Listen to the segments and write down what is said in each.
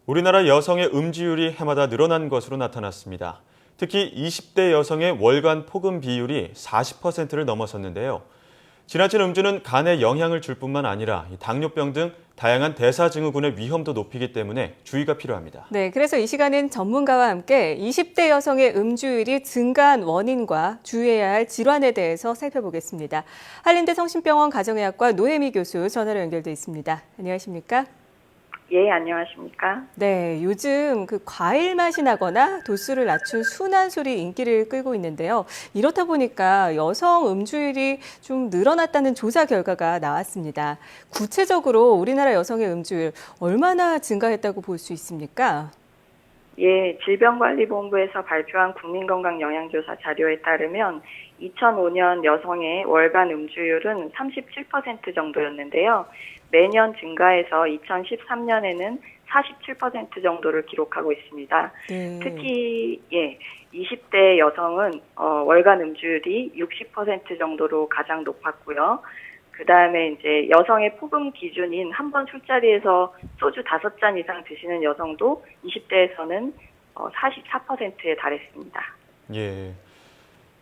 우리나라 여성의 음주율이 해마다 늘어난 것으로 나타났습니다. 특히 20대 여성의 월간 폭음 비율이 40%를 넘어섰는데요. 지나친 음주는 간에 영향을 줄 뿐만 아니라 당뇨병 등 다양한 대사증후군의 위험도 높이기 때문에 주의가 필요합니다. 네, 그래서 이 시간은 전문가와 함께 20대 여성의 음주율이 증가한 원인과 주의해야 할 질환에 대해서 살펴보겠습니다. 한림대 성심병원 가정의학과 노혜미 교수 전화로 연결돼 있습니다. 안녕하십니까? 예, 안녕하십니까? 네, 요즘 과일 맛이 나거나 도수를 낮춘 순한술이 인기를 끌고 있는데요. 이렇다 보니까 여성 음주율이 좀 늘어났다는 조사 결과가 나왔습니다. 구체적으로 우리나라 여성의 음주율 얼마나 증가했다고 볼 수 있습니까? 예, 질병관리본부에서 발표한 국민건강영양조사 자료에 따르면 2005년 여성의 월간 음주율은 37% 정도였는데요. 매년 증가해서 2013년에는 47% 정도를 기록하고 있습니다. 네. 특히 20대 여성은 월간 음주율이 60% 정도로 가장 높았고요. 그 다음에 이제 여성의 폭음 기준인 한 번 술자리에서 소주 5잔 이상 드시는 여성도 20대에서는 44%에 달했습니다. 예.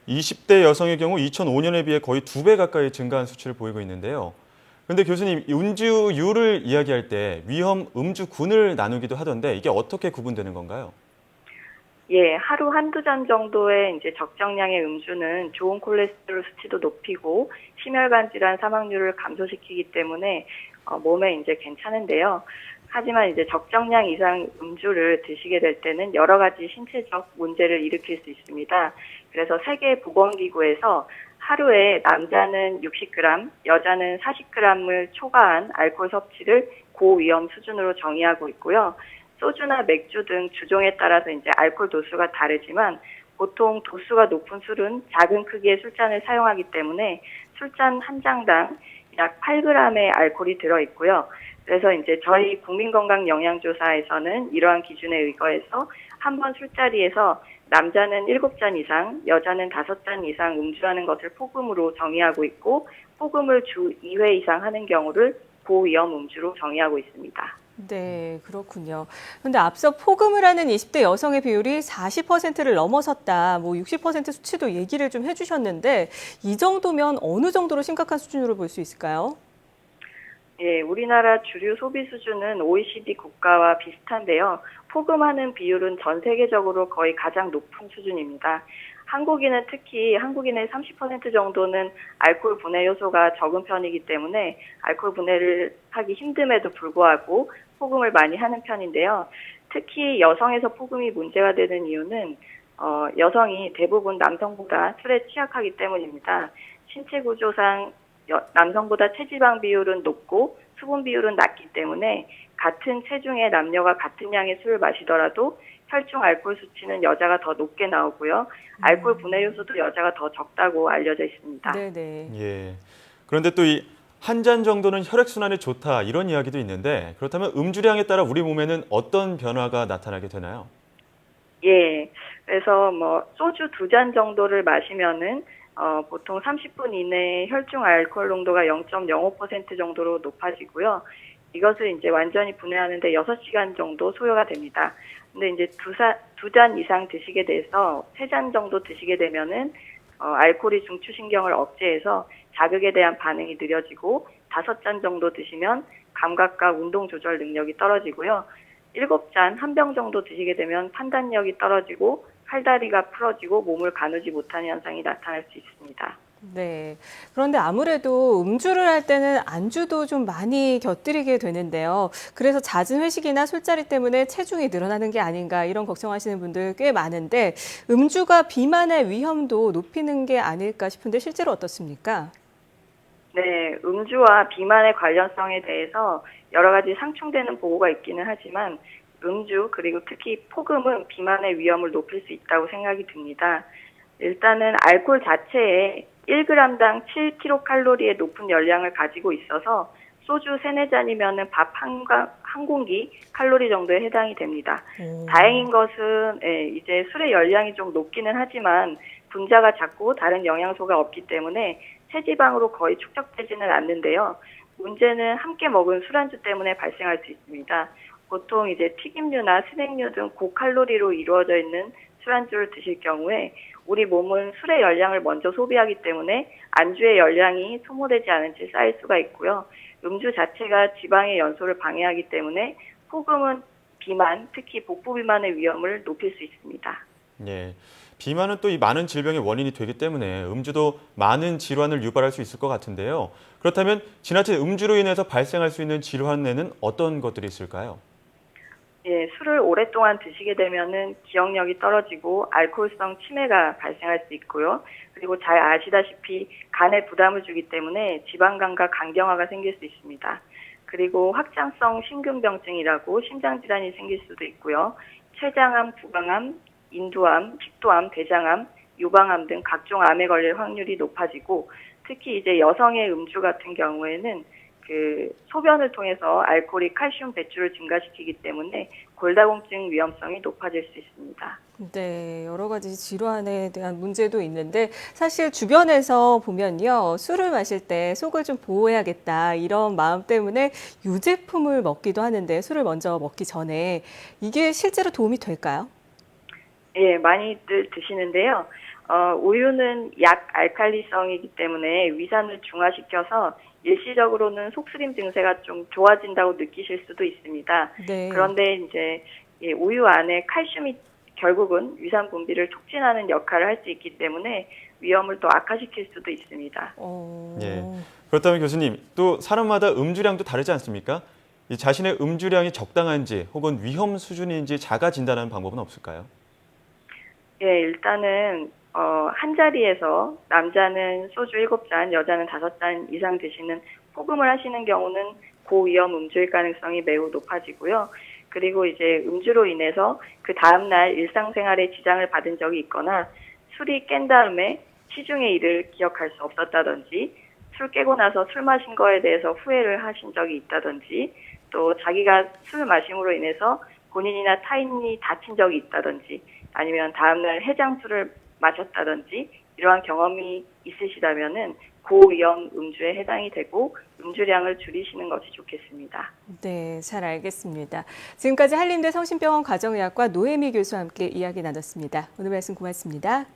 20대 여성의 경우 2005년에 비해 거의 2배 가까이 증가한 수치를 보이고 있는데요. 그런데 교수님, 음주율을 이야기할 때 위험 음주군을 나누기도 하던데 이게 어떻게 구분되는 건가요? 예, 하루 한두 잔 정도의 이제 적정량의 음주는 좋은 콜레스테롤 수치도 높이고 심혈관 질환 사망률을 감소시키기 때문에 몸에 이제 괜찮은데요. 하지만 이제 적정량 이상 음주를 드시게 될 때는 여러 가지 신체적 문제를 일으킬 수 있습니다. 그래서 세계보건기구에서 하루에 남자는 60g, 여자는 40g을 초과한 알코올 섭취를 고위험 수준으로 정의하고 있고요. 소주나 맥주 등 주종에 따라서 이제 알코올 도수가 다르지만 보통 도수가 높은 술은 작은 크기의 술잔을 사용하기 때문에 술잔 한 장당 약 8g의 알코올이 들어 있고요. 그래서 이제 저희 국민건강영양조사에서는 이러한 기준에 의거해서 한 번 술자리에서 남자는 7잔 이상, 여자는 5잔 이상 음주하는 것을 폭음으로 정의하고 있고 폭음을 주 2회 이상 하는 경우를 고위험 음주로 정의하고 있습니다. 네, 그렇군요. 그런데 앞서 폭음을 하는 20대 여성의 비율이 40%를 넘어섰다, 60% 수치도 얘기를 좀 해주셨는데 이 정도면 어느 정도로 심각한 수준으로 볼 수 있을까요? 예, 우리나라 주류 소비 수준은 OECD 국가와 비슷한데요. 폭음하는 비율은 전 세계적으로 거의 가장 높은 수준입니다. 한국인은 특히 한국인의 30% 정도는 알코올 분해 요소가 적은 편이기 때문에 알코올 분해를 하기 힘듦에도 불구하고 폭음을 많이 하는 편인데요. 특히 여성에서 폭음이 문제가 되는 이유는 여성이 대부분 남성보다 술에 취약하기 때문입니다. 신체 구조상 남성보다 체지방 비율은 높고 수분 비율은 낮기 때문에 같은 체중의 남녀가 같은 양의 술을 마시더라도 혈중 알코올 수치는 여자가 더 높게 나오고요. 알코올 분해 요소도 여자가 더 적다고 알려져 있습니다. 네네. 예. 그런데 또 이 한 잔 정도는 혈액순환에 좋다 이런 이야기도 있는데 그렇다면 음주량에 따라 우리 몸에는 어떤 변화가 나타나게 되나요? 예. 그래서 소주 2잔 정도를 마시면은 보통 30분 이내에 혈중 알코올 농도가 0.05% 정도로 높아지고요. 이것을 이제 완전히 분해하는데 6시간 정도 소요가 됩니다. 근데 이제 두 잔 이상 드시게 돼서 3잔 정도 드시게 되면은 알코올이 중추신경을 억제해서 자극에 대한 반응이 느려지고 5잔 정도 드시면 감각과 운동 조절 능력이 떨어지고요. 7잔, 한 병 정도 드시게 되면 판단력이 떨어지고 팔다리가 풀어지고 몸을 가누지 못하는 현상이 나타날 수 있습니다. 네. 그런데 아무래도 음주를 할 때는 안주도 좀 많이 곁들이게 되는데요. 그래서 잦은 회식이나 술자리 때문에 체중이 늘어나는 게 아닌가 이런 걱정하시는 분들 꽤 많은데 음주가 비만의 위험도 높이는 게 아닐까 싶은데 실제로 어떻습니까? 네, 음주와 비만의 관련성에 대해서 여러 가지 상충되는 보고가 있기는 하지만 음주 그리고 특히 폭음은 비만의 위험을 높일 수 있다고 생각이 듭니다. 일단은 알코올 자체에 1g당 7kcal의 높은 열량을 가지고 있어서 소주 3-4잔이면 밥 한 공기 칼로리 정도에 해당이 됩니다. 다행인 것은 이제 술의 열량이 좀 높기는 하지만 분자가 작고 다른 영양소가 없기 때문에 체지방으로 거의 축적되지는 않는데요. 문제는 함께 먹은 술안주 때문에 발생할 수 있습니다. 보통 이제 튀김류나 스낵류 등 고칼로리로 이루어져 있는 술안주를 드실 경우에 우리 몸은 술의 열량을 먼저 소비하기 때문에 안주의 열량이 소모되지 않은 채 쌓일 수가 있고요. 음주 자체가 지방의 연소를 방해하기 때문에 폭음은 비만, 특히 복부 비만의 위험을 높일 수 있습니다. 예. 비만은 또 이 많은 질병의 원인이 되기 때문에 음주도 많은 질환을 유발할 수 있을 것 같은데요. 그렇다면 지나친 음주로 인해서 발생할 수 있는 질환에는 어떤 것들이 있을까요? 예, 술을 오랫동안 드시게 되면은 기억력이 떨어지고 알코올성 치매가 발생할 수 있고요. 그리고 잘 아시다시피 간에 부담을 주기 때문에 지방간과 간경화가 생길 수 있습니다. 그리고 확장성 심근병증이라고 심장질환이 생길 수도 있고요. 췌장암, 구강암, 인두암, 식도암, 대장암, 유방암 등 각종 암에 걸릴 확률이 높아지고 특히 이제 여성의 음주 같은 경우에는 소변을 통해서 알코올이 칼슘 배출을 증가시키기 때문에 골다공증 위험성이 높아질 수 있습니다. 네, 여러 가지 질환에 대한 문제도 있는데 사실 주변에서 보면요. 술을 마실 때 속을 좀 보호해야겠다 이런 마음 때문에 유제품을 먹기도 하는데 술을 먼저 먹기 전에 이게 실제로 도움이 될까요? 예, 많이들 드시는데요. 우유는 약 알칼리성이기 때문에 위산을 중화시켜서 일시적으로는 속쓰림 증세가 좀 좋아진다고 느끼실 수도 있습니다. 네. 그런데 이제 우유 안에 칼슘이 결국은 위산 분비를 촉진하는 역할을 할 수 있기 때문에 위험을 또 악화시킬 수도 있습니다. 예. 그렇다면 교수님, 또 사람마다 음주량도 다르지 않습니까? 이 자신의 음주량이 적당한지 혹은 위험 수준인지 자가 진단하는 방법은 없을까요? 예, 일단은 한 자리에서 남자는 소주 7잔, 여자는 5잔 이상 드시는 폭음을 하시는 경우는 고위험 음주일 가능성이 매우 높아지고요. 그리고 이제 음주로 인해서 그 다음날 일상생활에 지장을 받은 적이 있거나 술이 깬 다음에 시중의 일을 기억할 수 없었다든지 술 깨고 나서 술 마신 거에 대해서 후회를 하신 적이 있다든지 또 자기가 술 마심으로 인해서 본인이나 타인이 다친 적이 있다든지 아니면 다음날 해장술을 마셨다든지 이러한 경험이 있으시다면은 고위험 음주에 해당이 되고 음주량을 줄이시는 것이 좋겠습니다. 네, 잘 알겠습니다. 지금까지 한림대 성심병원 가정의학과 노혜미 교수와 함께 이야기 나눴습니다. 오늘 말씀 고맙습니다.